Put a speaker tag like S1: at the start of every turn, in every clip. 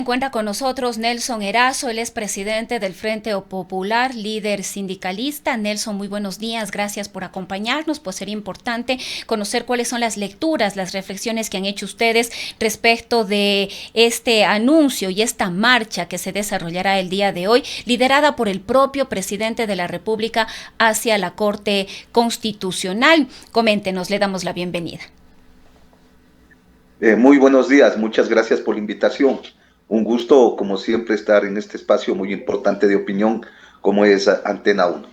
S1: encuentra con nosotros Nelson Erazo, él es presidente del Frente Popular, líder sindicalista. Nelson, muy buenos días, gracias por acompañarnos. Pues sería importante conocer cuáles son las lecturas, las reflexiones que han hecho ustedes respecto de este anuncio y esta marcha que se desarrollará el día de hoy, liderada por el propio presidente de la República hacia la Corte Constitucional. Coméntenos, le damos la bienvenida.
S2: Muy buenos días, muchas gracias por la invitación. Un gusto, como siempre, estar en este espacio muy importante de opinión como es Antena 1.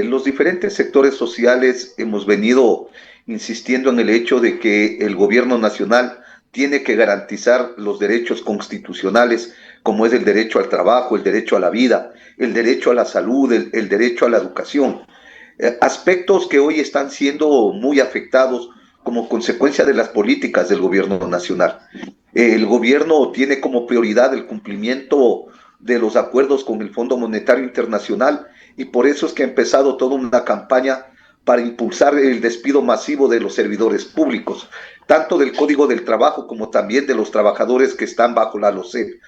S2: Los diferentes sectores sociales hemos venido insistiendo en el hecho de que el gobierno nacional tiene que garantizar los derechos constitucionales, como es el derecho al trabajo, el derecho a la vida, el derecho a la salud, el derecho a la educación. Aspectos que hoy están siendo muy afectados como consecuencia de las políticas del gobierno nacional. El gobierno tiene como prioridad el cumplimiento de los acuerdos con el Fondo Monetario Internacional y por eso es que ha empezado toda una campaña para impulsar el despido masivo de los servidores públicos, tanto del Código del Trabajo como también de los trabajadores que están bajo la LOCEP.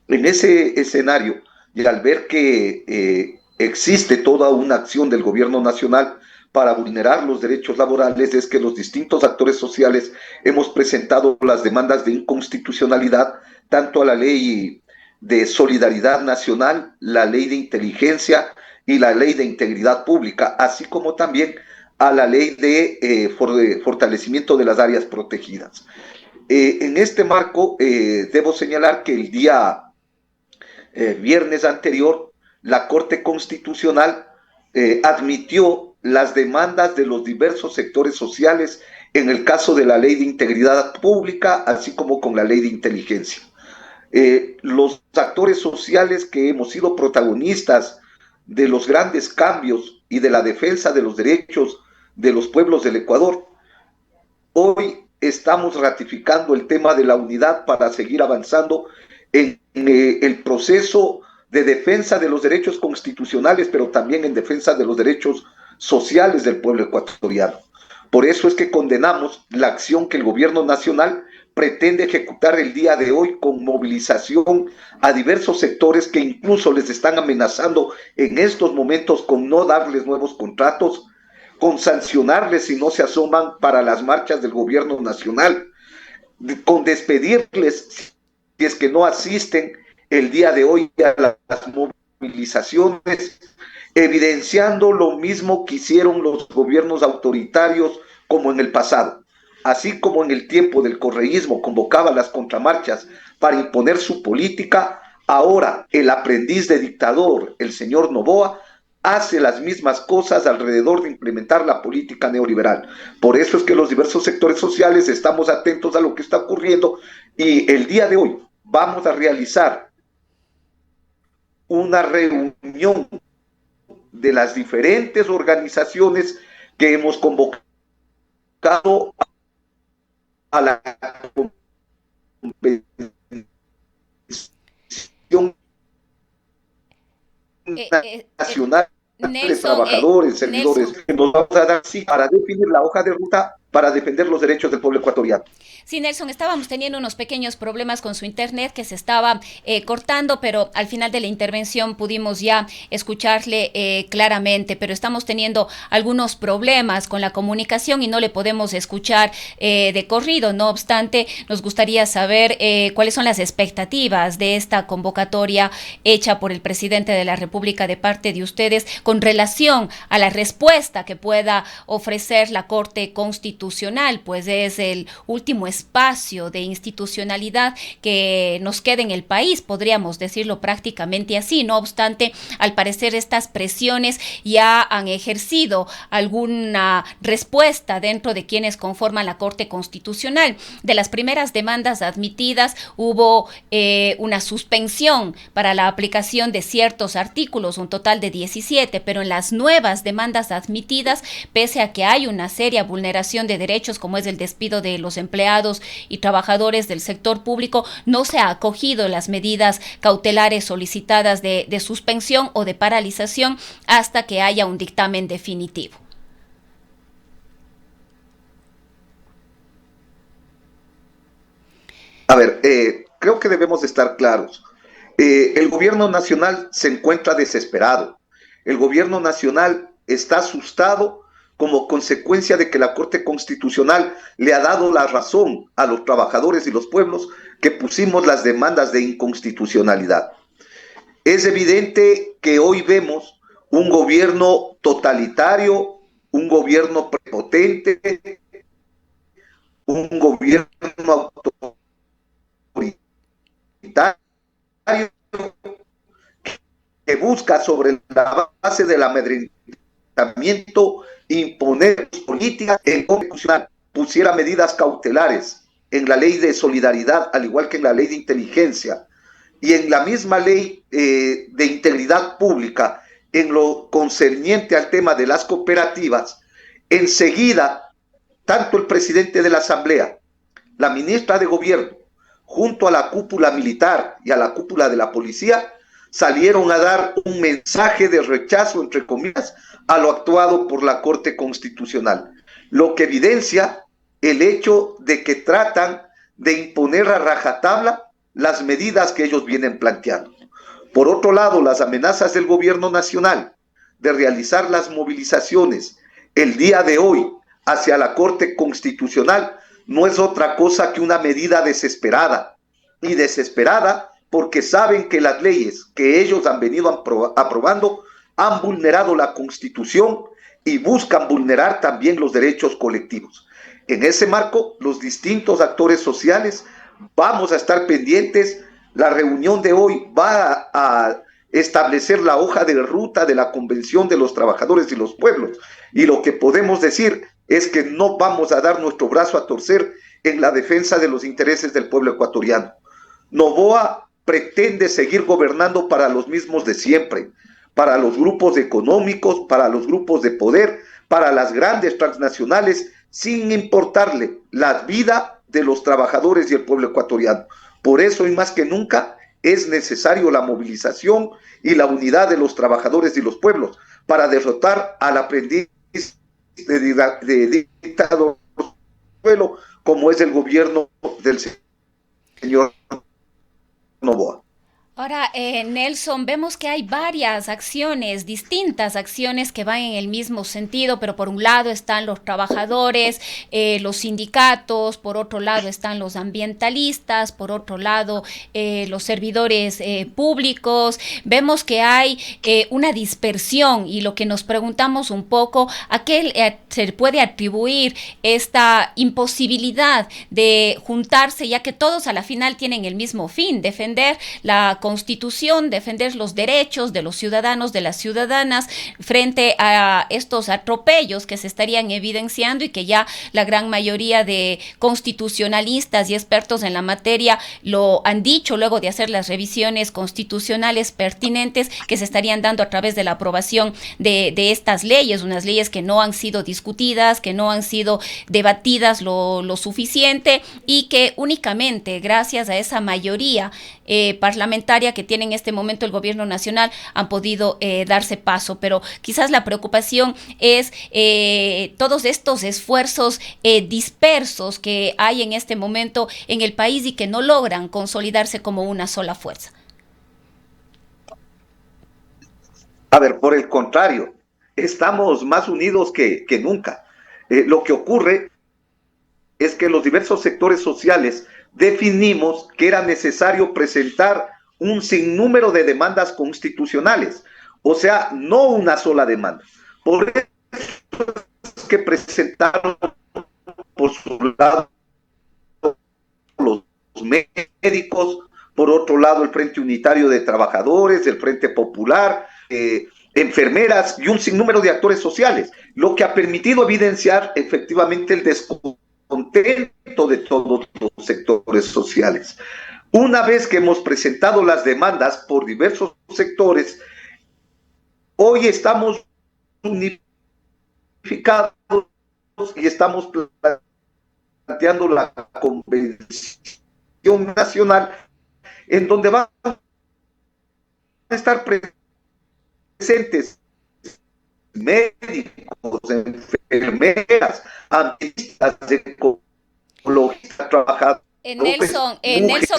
S2: En ese escenario, y al ver que existe toda una acción del gobierno nacional para vulnerar los derechos laborales, es que los distintos actores sociales hemos presentado las demandas de inconstitucionalidad tanto a la ley de solidaridad nacional, la ley de inteligencia y la ley de integridad pública, así como también a la ley de fortalecimiento de las áreas protegidas. En este marco, debo señalar que el día viernes anterior, la Corte Constitucional admitió las demandas de los diversos sectores sociales en el caso de la Ley de Integridad Pública, así como con la Ley de Inteligencia. Los actores sociales que hemos sido protagonistas de los grandes cambios y de la defensa de los derechos de los pueblos del Ecuador, hoy estamos ratificando el tema de la unidad para seguir avanzando en el proceso de defensa de los derechos constitucionales, pero también en defensa de los derechos sociales del pueblo ecuatoriano. Por eso es que condenamos la acción que el gobierno nacional pretende ejecutar el día de hoy con movilización a diversos sectores que incluso les están amenazando en estos momentos con no darles nuevos contratos, con sancionarles si no se asoman para las marchas del gobierno nacional, con despedirles si es que no asisten el día de hoy a las movilizaciones, evidenciando lo mismo que hicieron los gobiernos autoritarios como en el pasado. Así como en el tiempo del correísmo convocaba las contramarchas para imponer su política, ahora el aprendiz de dictador, el señor Noboa, hace las mismas cosas alrededor de implementar la política neoliberal. Por eso es que los diversos sectores sociales estamos atentos a lo que está ocurriendo y el día de hoy vamos a realizar una reunión de las diferentes organizaciones que hemos convocado a la Convención
S1: Eh, eh, eh,
S2: Nacional de
S1: Nelson,
S2: Trabajadores, Servidores,
S1: Nelson.
S2: que nos vamos a dar sí, para definir la hoja de ruta para defender los derechos del pueblo ecuatoriano.
S1: Sí, Nelson, estábamos teniendo unos pequeños problemas con su internet que se estaba cortando, pero al final de la intervención pudimos ya escucharle claramente, pero estamos teniendo algunos problemas con la comunicación y no le podemos escuchar de corrido. No obstante, nos gustaría saber cuáles son las expectativas de esta convocatoria hecha por el presidente de la República de parte de ustedes con relación a la respuesta que pueda ofrecer la Corte Constitucional, pues es el último espacio de institucionalidad que nos queda en el país, podríamos decirlo prácticamente así. No obstante, al parecer estas presiones ya han ejercido alguna respuesta dentro de quienes conforman la Corte Constitucional. De las primeras demandas admitidas hubo una suspensión para la aplicación de ciertos artículos, un total de 17, pero en las nuevas demandas admitidas, pese a que hay una seria vulneración de derechos como es el despido de los empleados y trabajadores del sector público, no se ha acogido las medidas cautelares solicitadas de suspensión o de paralización hasta que haya un dictamen definitivo.
S2: A ver, creo que debemos estar claros. El gobierno nacional se encuentra desesperado. El gobierno nacional está asustado como consecuencia de que la Corte Constitucional le ha dado la razón a los trabajadores y los pueblos que pusimos las demandas de inconstitucionalidad. Es evidente que hoy vemos un gobierno totalitario, un gobierno prepotente, un gobierno autoritario que busca sobre la base del amedrentamiento imponer políticas. El Constitucional pusiera medidas cautelares en la ley de solidaridad, al igual que en la ley de inteligencia, y en la misma ley de integridad pública, en lo concerniente al tema de las cooperativas, enseguida, tanto el presidente de la Asamblea, la ministra de Gobierno, junto a la cúpula militar y a la cúpula de la policía, salieron a dar un mensaje de rechazo, entre comillas, a lo actuado por la Corte Constitucional, lo que evidencia el hecho de que tratan de imponer a rajatabla las medidas que ellos vienen planteando. Por otro lado, las amenazas del gobierno nacional de realizar las movilizaciones el día de hoy hacia la Corte Constitucional no es otra cosa que una medida desesperada, y desesperada porque saben que las leyes que ellos han venido aprobando han vulnerado la Constitución y buscan vulnerar también los derechos colectivos. En ese marco, los distintos actores sociales vamos a estar pendientes. La reunión de hoy va a establecer la hoja de ruta de la Convención de los Trabajadores y los Pueblos, y lo que podemos decir es que no vamos a dar nuestro brazo a torcer en la defensa de los intereses del pueblo ecuatoriano. Noboa pretende seguir gobernando para los mismos de siempre, para los grupos económicos, para los grupos de poder, para las grandes transnacionales, sin importarle la vida de los trabajadores y el pueblo ecuatoriano. Por eso, y más que nunca, es necesario la movilización y la unidad de los trabajadores y los pueblos para derrotar al aprendiz de dictador como es el gobierno del señor Noboa.
S1: Ahora, Nelson, vemos que hay varias acciones, distintas acciones que van en el mismo sentido, pero por un lado están los trabajadores, los sindicatos, por otro lado están los ambientalistas, por otro lado los servidores públicos. Vemos que hay una dispersión, y lo que nos preguntamos un poco, ¿a qué se puede atribuir esta imposibilidad de juntarse, ya que todos a la final tienen el mismo fin: defender la Constitución, defender los derechos de los ciudadanos, de las ciudadanas, frente a estos atropellos que se estarían evidenciando y que ya la gran mayoría de constitucionalistas y expertos en la materia lo han dicho luego de hacer las revisiones constitucionales pertinentes que se estarían dando a través de la aprobación de estas leyes, unas leyes que no han sido discutidas, que no han sido debatidas lo suficiente, y que únicamente gracias a esa mayoría parlamentaria que tiene en este momento el gobierno nacional han podido darse paso. Pero quizás la preocupación es todos estos esfuerzos dispersos que hay en este momento en el país y que no logran consolidarse como una sola fuerza.
S2: A ver, por el contrario, estamos más unidos que nunca. Lo que ocurre es que los diversos sectores sociales definimos que era necesario presentar un sinnúmero de demandas constitucionales, o sea, no una sola demanda. Por eso es que presentaron por su lado los médicos, por otro lado el Frente Unitario de Trabajadores, el Frente Popular, enfermeras y un sinnúmero de actores sociales, lo que ha permitido evidenciar efectivamente el descontento de todos los sectores sociales. Una vez que hemos presentado las demandas por diversos sectores, hoy estamos unificados y estamos planteando la Convención Nacional, en donde van a estar presentes médicos, enfermeras, ambientalistas, ecologistas, trabajadores
S1: Nelson,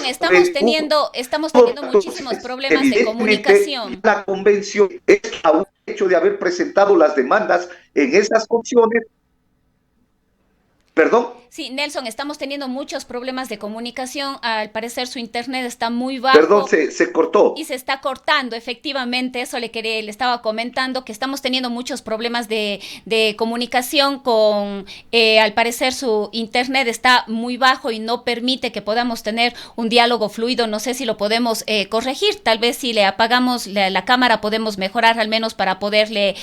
S1: estamos teniendo muchísimos problemas de
S2: evidentemente
S1: comunicación.
S2: la convención es un hecho de haber presentado las demandas en esas condiciones. Perdón.
S1: Sí, Nelson, estamos teniendo muchos problemas de comunicación. Al parecer su internet está muy
S2: Perdón,
S1: bajo
S2: se cortó.
S1: y se está cortando. Efectivamente, eso le estaba comentando, que estamos teniendo muchos problemas de comunicación con, al parecer su internet está muy bajo y no permite que podamos tener un diálogo fluido. No sé si lo podemos corregir. Tal vez si le apagamos la cámara podemos mejorar al menos para poderle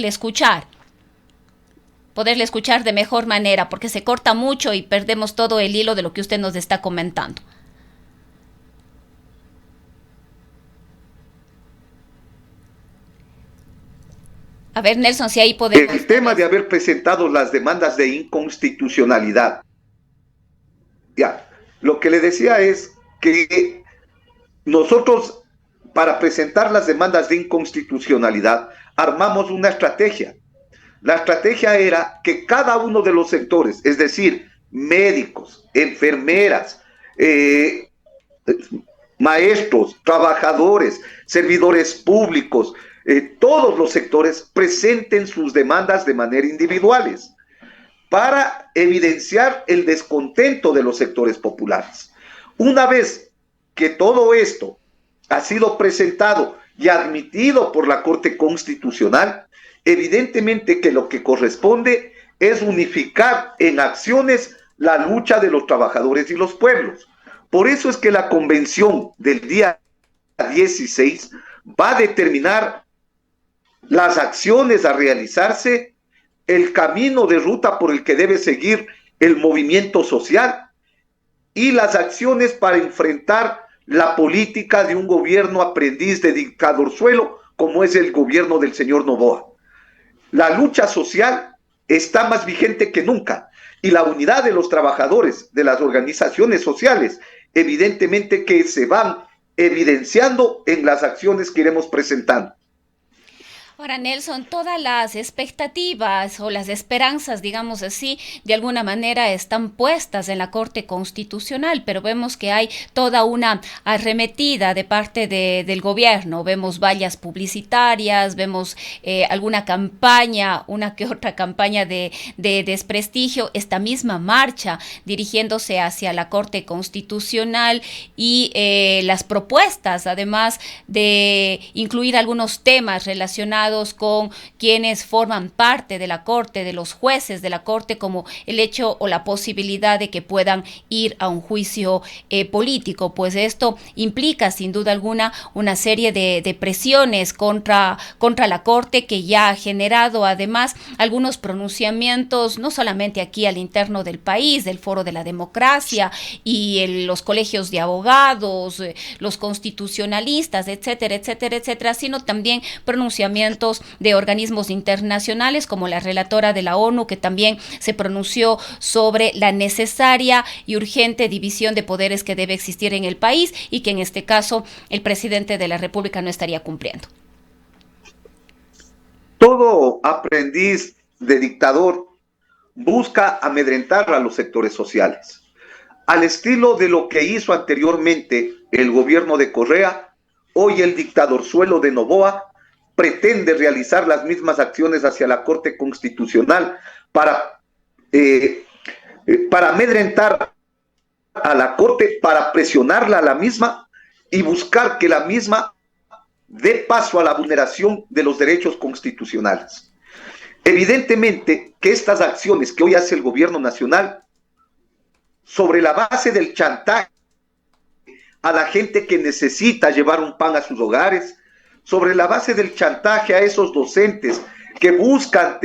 S1: escuchar de mejor manera, porque se corta mucho y perdemos todo el hilo de lo que usted nos está comentando. A ver, Nelson, si ahí podemos...
S2: El tema de haber presentado las demandas de inconstitucionalidad. Ya, lo que le decía es que nosotros, para presentar las demandas de inconstitucionalidad, armamos una estrategia. La estrategia era que cada uno de los sectores, es decir, médicos, enfermeras, maestros, trabajadores, servidores públicos, todos los sectores presenten sus demandas de manera individuales para evidenciar el descontento de los sectores populares. Una vez que todo esto ha sido presentado y admitido por la Corte Constitucional, evidentemente que lo que corresponde es unificar en acciones la lucha de los trabajadores y los pueblos. Por eso es que la convención del día 16 va a determinar las acciones a realizarse, el camino de ruta por el que debe seguir el movimiento social y las acciones para enfrentar la política de un gobierno aprendiz de dictadorzuelo como es el gobierno del señor Noboa. La lucha social está más vigente que nunca y la unidad de los trabajadores, de las organizaciones sociales, evidentemente que se van evidenciando en las acciones que iremos presentando.
S1: Ahora, Nelson, todas las expectativas o las esperanzas, digamos así, de alguna manera están puestas en la Corte Constitucional, pero vemos que hay toda una arremetida de parte del gobierno. Vemos vallas publicitarias, vemos alguna campaña, una que otra campaña de desprestigio, esta misma marcha dirigiéndose hacia la Corte Constitucional y las propuestas, además de incluir algunos temas relacionados con quienes forman parte de la Corte, de los jueces de la Corte, como el hecho o la posibilidad de que puedan ir a un juicio político, pues esto implica sin duda alguna una serie de presiones contra la Corte, que ya ha generado además algunos pronunciamientos, no solamente aquí al interno del país, del Foro de la Democracia y los colegios de abogados, los constitucionalistas, etcétera, etcétera, etcétera, sino también pronunciamientos de organismos internacionales como la relatora de la ONU, que también se pronunció sobre la necesaria y urgente división de poderes que debe existir en el país y que en este caso el presidente de la República no estaría cumpliendo.
S2: Todo aprendiz de dictador busca amedrentar a los sectores sociales, al estilo de lo que hizo anteriormente el gobierno de Correa. Hoy el dictadorzuelo de Noboa pretende realizar las mismas acciones hacia la Corte Constitucional para amedrentar a la Corte, para presionarla a la misma y buscar que la misma dé paso a la vulneración de los derechos constitucionales. Evidentemente que estas acciones que hoy hace el gobierno nacional, sobre la base del chantaje a la gente que necesita llevar un pan a sus hogares, sobre la base del chantaje a esos docentes que buscan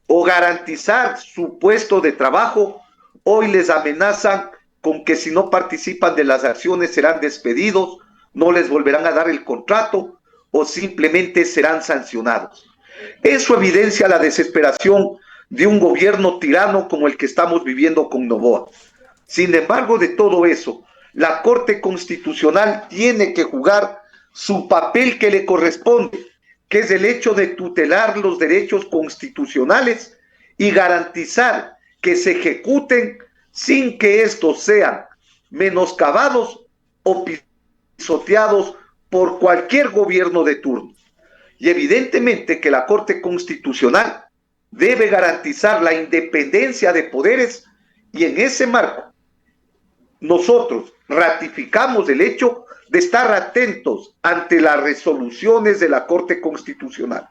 S2: o garantizar su puesto de trabajo, hoy les amenazan con que si no participan de las acciones serán despedidos, no les volverán a dar el contrato o simplemente serán sancionados. Eso evidencia la desesperación de un gobierno tirano como el que estamos viviendo con Noboa. Sin embargo, de todo eso, la Corte Constitucional tiene que jugar su papel que le corresponde, que es el hecho de tutelar los derechos constitucionales y garantizar que se ejecuten sin que estos sean menoscabados o pisoteados por cualquier gobierno de turno. Y evidentemente que la Corte Constitucional debe garantizar la independencia de poderes, y en ese marco nosotros ratificamos el hecho de estar atentos ante las resoluciones de la Corte Constitucional.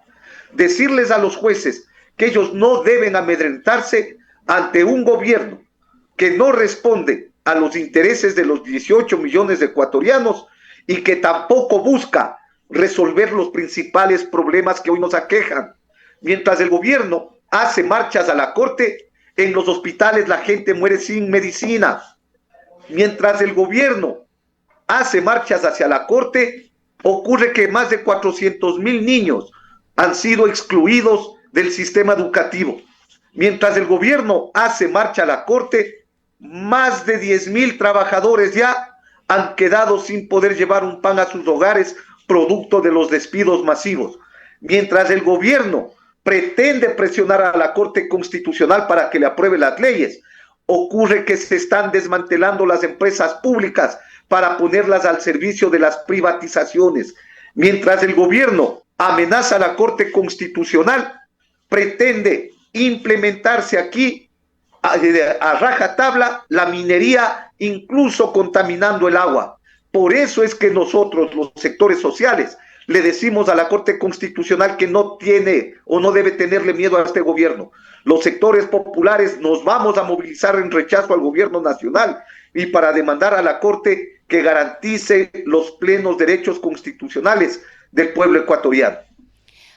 S2: Decirles a los jueces que ellos no deben amedrentarse ante un gobierno que no responde a los intereses de los 18 millones de ecuatorianos y que tampoco busca resolver los principales problemas que hoy nos aquejan. Mientras el gobierno hace marchas a la Corte, en los hospitales la gente muere sin medicina. Mientras el gobierno hace marchas hacia la Corte, ocurre que más de 400,000 niños han sido excluidos del sistema educativo. Mientras el gobierno hace marcha a la Corte, más de 10,000 trabajadores ya han quedado sin poder llevar un pan a sus hogares producto de los despidos masivos. Mientras el gobierno pretende presionar a la Corte Constitucional para que le apruebe las leyes, ocurre que se están desmantelando las empresas públicas para ponerlas al servicio de las privatizaciones. Mientras el gobierno amenaza a la Corte Constitucional, pretende implementarse aquí a rajatabla la minería, incluso contaminando el agua. Por eso es que nosotros, los sectores sociales, le decimos a la Corte Constitucional que no tiene o no debe tenerle miedo a este gobierno. Los sectores populares nos vamos a movilizar en rechazo al gobierno nacional y para demandar a la Corte que garantice los plenos derechos constitucionales del pueblo ecuatoriano.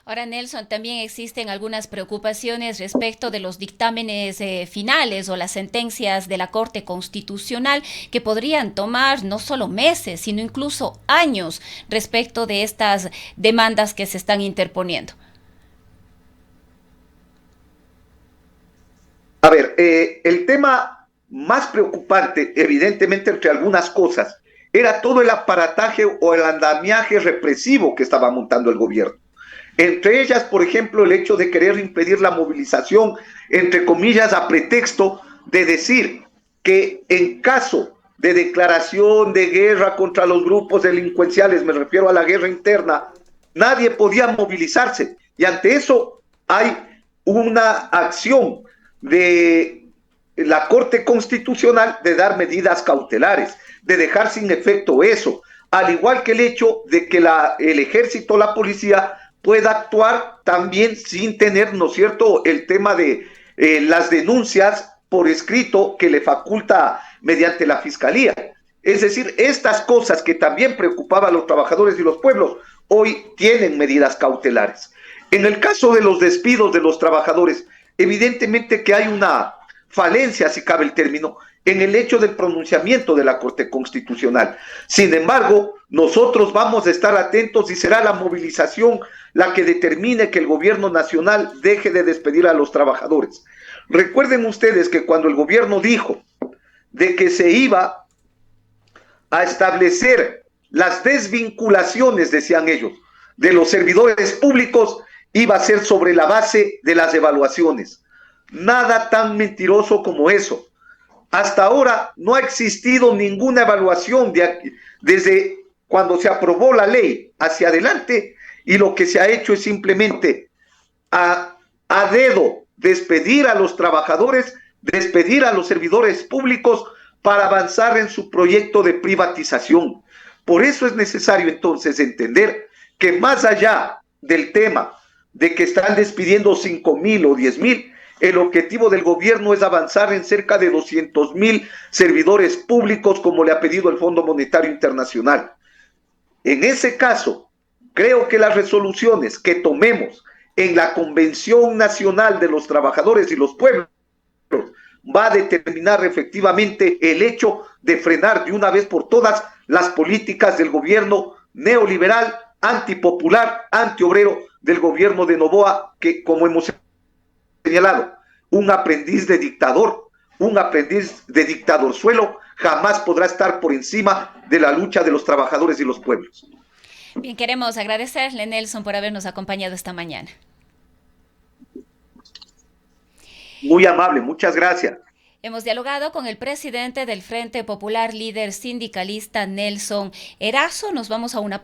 S1: Ahora, Nelson, también existen algunas preocupaciones respecto de los dictámenes finales o las sentencias de la Corte Constitucional que podrían tomar no solo meses, sino incluso años respecto de estas demandas que se están interponiendo.
S2: A ver, el tema más preocupante, evidentemente, entre algunas cosas, era todo el aparataje o el andamiaje represivo que estaba montando el gobierno. Entre ellas, por ejemplo, el hecho de querer impedir la movilización, entre comillas, a pretexto de decir que en caso de declaración de guerra contra los grupos delincuenciales, me refiero a la guerra interna, nadie podía movilizarse. Y ante eso hay una acción de la Corte Constitucional de dar medidas cautelares, de dejar sin efecto eso, al igual que el hecho de que el ejército o la policía pueda actuar también sin tener, ¿no es cierto?, el tema de las denuncias por escrito que le faculta mediante la fiscalía. Es decir, estas cosas que también preocupaban a los trabajadores y los pueblos, hoy tienen medidas cautelares. En el caso de los despidos de los trabajadores, evidentemente que hay una falencia, si cabe el término, en el hecho del pronunciamiento de la Corte Constitucional. Sin embargo, nosotros vamos a estar atentos y será la movilización la que determine que el gobierno nacional deje de despedir a los trabajadores. Recuerden ustedes que cuando el gobierno dijo de que se iba a establecer las desvinculaciones, decían ellos, de los servidores públicos, iba a ser sobre la base de las evaluaciones. Nada tan mentiroso como eso. Hasta ahora no ha existido ninguna evaluación desde cuando se aprobó la ley hacia adelante, y lo que se ha hecho es simplemente a dedo despedir a los trabajadores, despedir a los servidores públicos para avanzar en su proyecto de privatización. Por eso es necesario entonces entender que más allá del tema de que están despidiendo 5,000 o 10,000, el objetivo del gobierno es avanzar en cerca de 200,000 servidores públicos, como le ha pedido el Fondo Monetario Internacional. En ese caso, creo que las resoluciones que tomemos en la Convención Nacional de los Trabajadores y los Pueblos va a determinar efectivamente el hecho de frenar de una vez por todas las políticas del gobierno neoliberal, antipopular, antiobrero del gobierno de Noboa, que, como hemos señalado, un aprendiz de dictador, un aprendiz de dictadorzuelo, jamás podrá estar por encima de la lucha de los trabajadores y los pueblos.
S1: Bien, queremos agradecerle, Nelson, por habernos acompañado esta mañana.
S2: Muy amable, muchas gracias.
S1: Hemos dialogado con el presidente del Frente Popular, líder sindicalista Nelson Erazo. Nos vamos a una